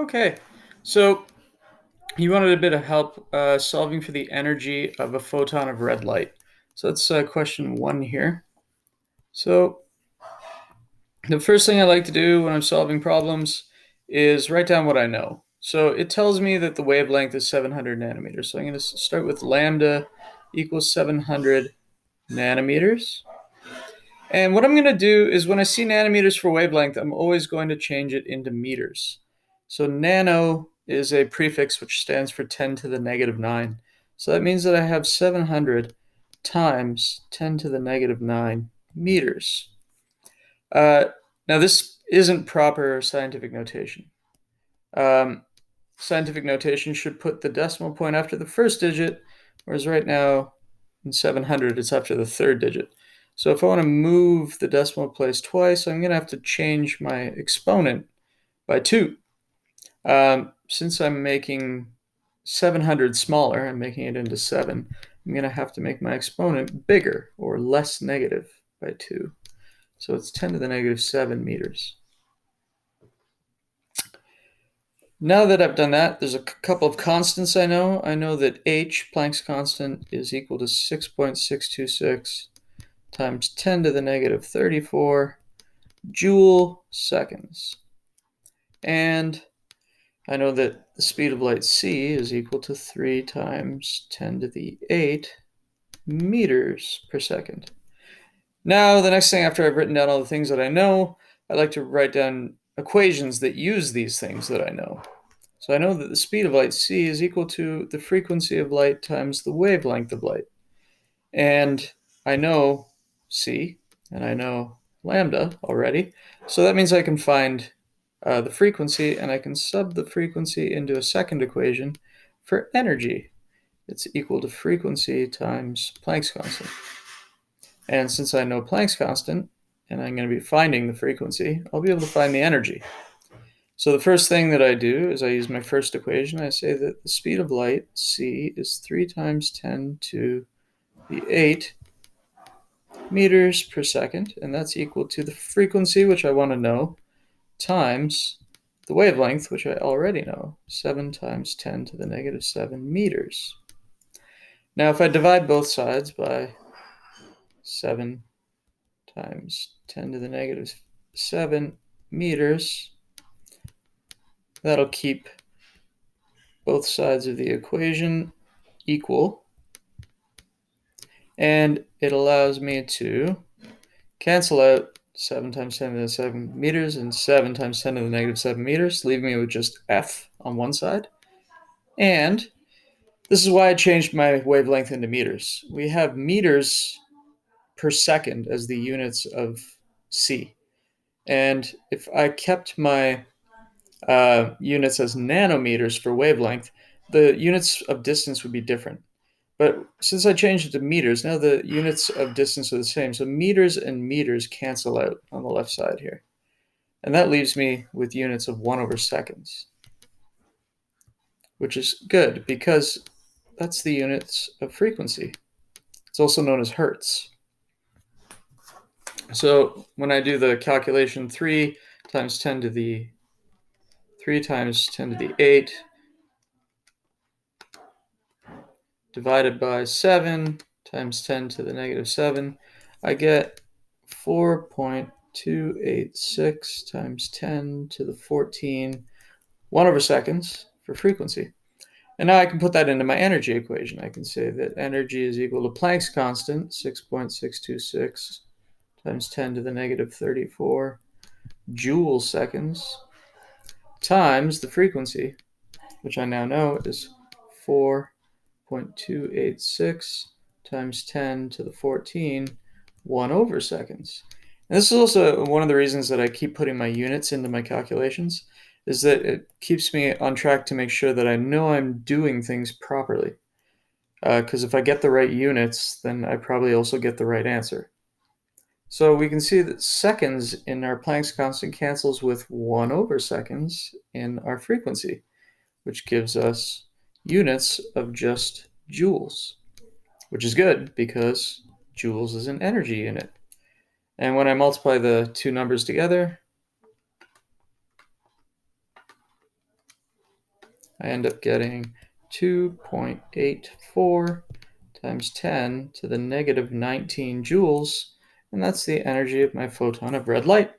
Okay, so you wanted a bit of help solving for the energy of a photon of red light. So that's question one here. So the first thing I like to do when I'm solving problems is write down what I know. So it tells me that the wavelength is 700 nanometers. So I'm going to start with lambda equals 700 nanometers. And what I'm going to do is when I see nanometers for wavelength, I'm always going to change it into meters. So nano is a prefix which stands for 10 to the negative 9. So that means that I have 700 times 10 to the negative 9 meters. Uh, Now, this isn't proper scientific notation. Um, Scientific notation should put the decimal point after the first digit, whereas right now in 700 it's after the third digit. So if I want to move the decimal place twice, I'm going to have to change my exponent by 2. Since I'm making 700 smaller, I'm making it into 7, I'm going to have to make my exponent bigger or less negative by 2. So it's 10 to the negative 7 meters. Now that I've done that, there's a couple of constants I know. I know that h, Planck's constant, is equal to 6.626 times 10 to the negative 34 joule seconds. And I know that the speed of light c is equal to 3 times 10 to the 8 meters per second. Now, the next thing after I've written down all the things that I know, I like to write down equations that use these things that I know. So I know that the speed of light c is equal to the frequency of light times the wavelength of light. And I know c, and I know lambda already. So that means I can find the frequency, and I can sub the frequency into a second equation for energy. It's equal to frequency times Planck's constant. And since I know Planck's constant, and I'm going to be finding the frequency, I'll be able to find the energy. So the first thing that I do is I use my first equation. I say that the speed of light, c, is 3 times 10 to the 8 meters per second, and that's equal to the frequency, which I want to know, times the wavelength, which I already know, 7 times 10 to the negative 7 meters. Now, if I divide both sides by 7 times 10 to the negative 7 meters, that'll keep both sides of the equation equal, and it allows me to cancel out 7 times 10 to the 7 meters and 7 times 10 to the negative 7 meters, leaving me with just f on one side. And this is why I changed my wavelength into meters. We have meters per second as the units of c. And if I kept my units as nanometers for wavelength, the units of distance would be different. But since I changed it to meters, now the units of distance are the same. So meters and meters cancel out on the left side here. And that leaves me with units of 1 over seconds, which is good because that's the units of frequency. It's also known as hertz. So when I do the calculation, 3 times 10 to the 8 divided by 7 times 10 to the negative 7, I get 4.286 times 10 to the 14 1 over seconds for frequency. And now I can put that into my energy equation. I can say that energy is equal to Planck's constant, 6.626 times 10 to the negative 34 joule seconds, times the frequency, which I now know is 4.286 times 10 to the 14 1 over seconds. And this is also one of the reasons that I keep putting my units into my calculations, is that it keeps me on track to make sure that I know I'm doing things properly. Because if I get the right units, then I probably also get the right answer. So we can see that seconds in our Planck's constant cancels with 1 over seconds in our frequency, which gives us units of just joules, which is good because joules is an energy unit. And when I multiply the two numbers together, I end up getting 2.84 times 10 to the negative 19 joules, and that's the energy of my photon of red light.